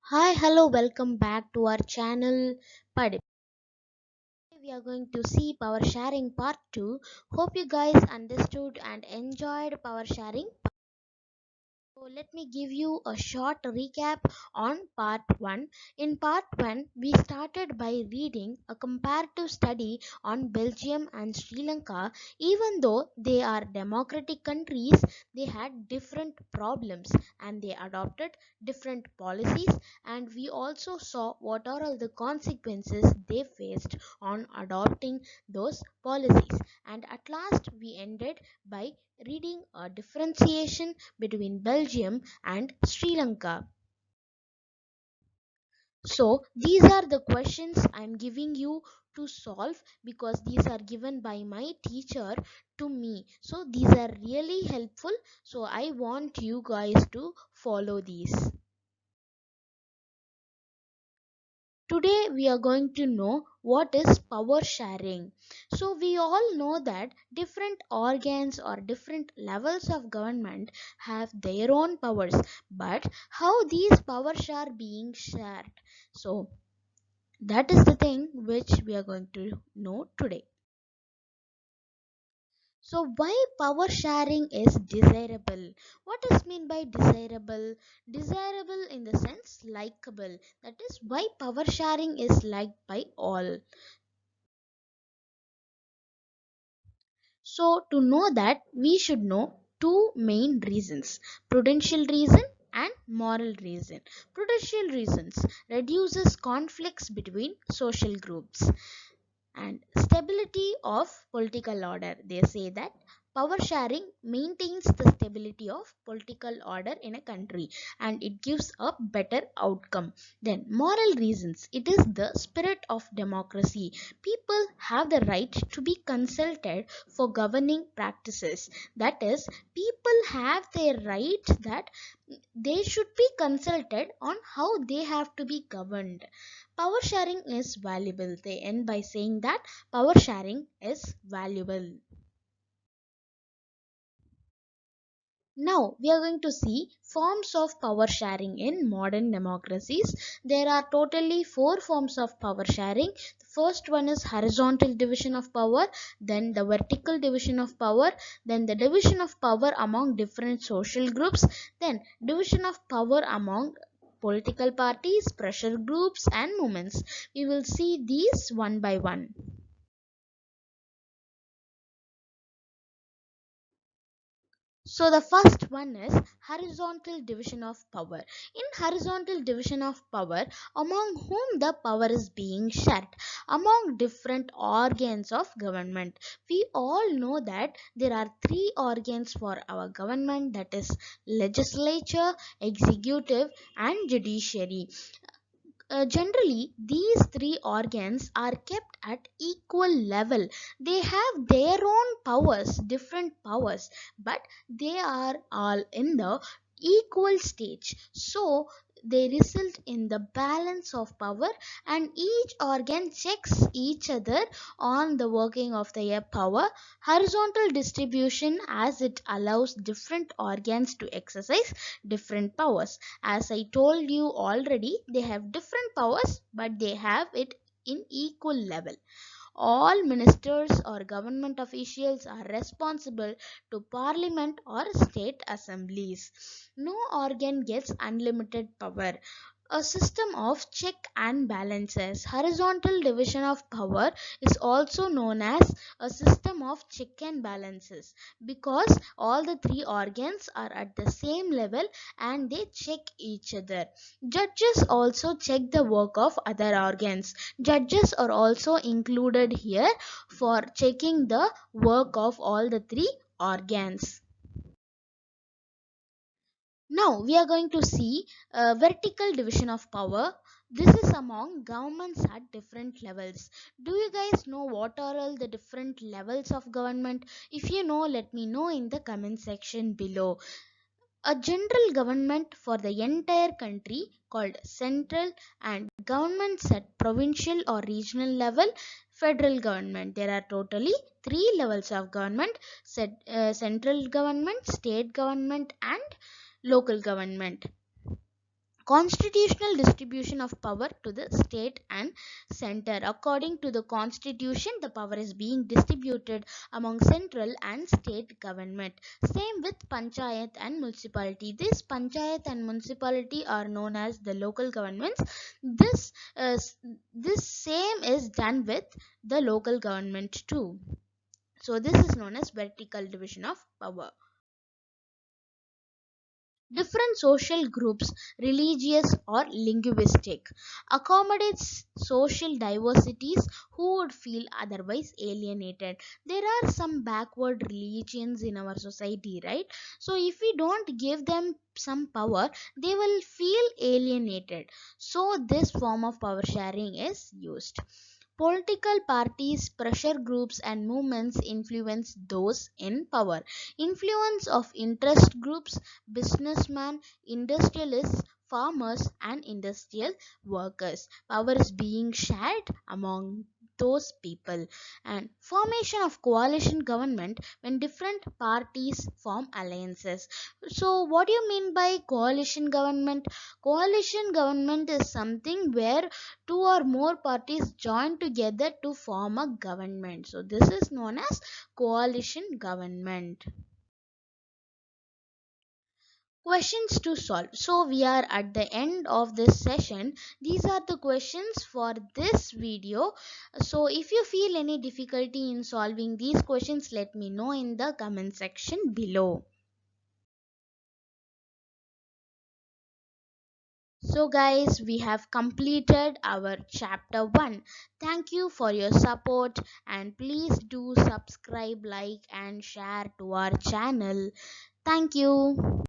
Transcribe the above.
Hi, hello, welcome back to our channel. Padi. We are going to see power sharing part 2. Hope you guys understood and enjoyed power sharing. So let me give you a short recap on part 1. In part 1, we started by reading a comparative study on Belgium and Sri Lanka. Even though they are democratic countries, they had different problems and they adopted different policies, and we also saw what are all the consequences they faced on adopting those policies. And at last, we ended by reading a differentiation between Belgium and Sri Lanka. So, these are the questions I'm giving you to solve because these are given by my teacher to me. So, these are really helpful. So, I want you guys to follow these. Today we are going to know what is power sharing. So we all know that different organs or different levels of government have their own powers, but how these powers are being shared. So that is the thing which we are going to know today. So why power sharing is desirable? What is mean by desirable? Desirable in the sense likable. That is why power sharing is liked by all. So to know that, we should know two main reasons: prudential reason and moral reason. Prudential reasons reduces conflicts between social groups and stability of political order. They say that power sharing maintains the stability of political order in a country and it gives a better outcome. Then moral reasons, it is the spirit of democracy. People have the right to be consulted for governing practices. That is, people have their right that they should be consulted on how they have to be governed. Power sharing is valuable. They end by saying that power sharing is valuable. Now we are going to see forms of power sharing in modern democracies. There are totally four forms of power sharing. The first one is horizontal division of power, then the vertical division of power, then the division of power among different social groups, then division of power among political parties, pressure groups, and movements. We will see these one by one. So the first one is horizontal division of power. In horizontal division of power, among whom the power is being shared? Among different organs of government. We all know that there are three organs for our government, that is legislature, executive and judiciary. Generally, these three organs are kept at equal level. They have their own powers, different powers, but they are all in the equal stage. So, they result in the balance of power, and each organ checks each other on the working of their power. Horizontal distribution, as it allows different organs to exercise different powers. As I told you already, they have different powers, but they have it in equal level. All ministers or government officials are responsible to parliament or state assemblies. No organ gets unlimited power. A system of check and balances. Horizontal division of power is also known as a system of check and balances because all the three organs are at the same level and they check each other. Judges also check the work of other organs. Judges are also included here for checking the work of all the three organs. Now we are going to see vertical division of power. This is among governments at different levels. Do you guys know what are all the different levels of government? If you know, let me know in the comment section below. A general government for the entire country called central, and governments at provincial or regional level, federal government. There are totally three levels of government: central government, state government and local government. constitutional distribution of power to the state and center. According to the constitution, the power is being distributed among central and state government. Same with panchayat and municipality. This panchayat and municipality are known as the local governments. This uh, this same is done with the local government too. So this is known as vertical division of power. Different social groups, religious or linguistic, accommodates social diversities who would feel otherwise alienated. There are some backward religions in our society, right? So if we don't give them some power, they will feel alienated. So this form of power sharing is used. Political parties, pressure groups, and movements influence those in power. Influence of interest groups, businessmen, industrialists, farmers, and industrial workers. Power is being shared among those people. And formation of coalition government when different parties form alliances. So what do you mean by coalition government? Coalition government is something where two or more parties join together to form a government. So this is known as coalition government. Questions to solve. So we are at the end of this session. These are the questions for this video. So if you feel any difficulty in solving these questions, let me know in the comment section below. So guys, we have completed our chapter 1. Thank you for your support, and please do subscribe, like and share to our channel. Thank you.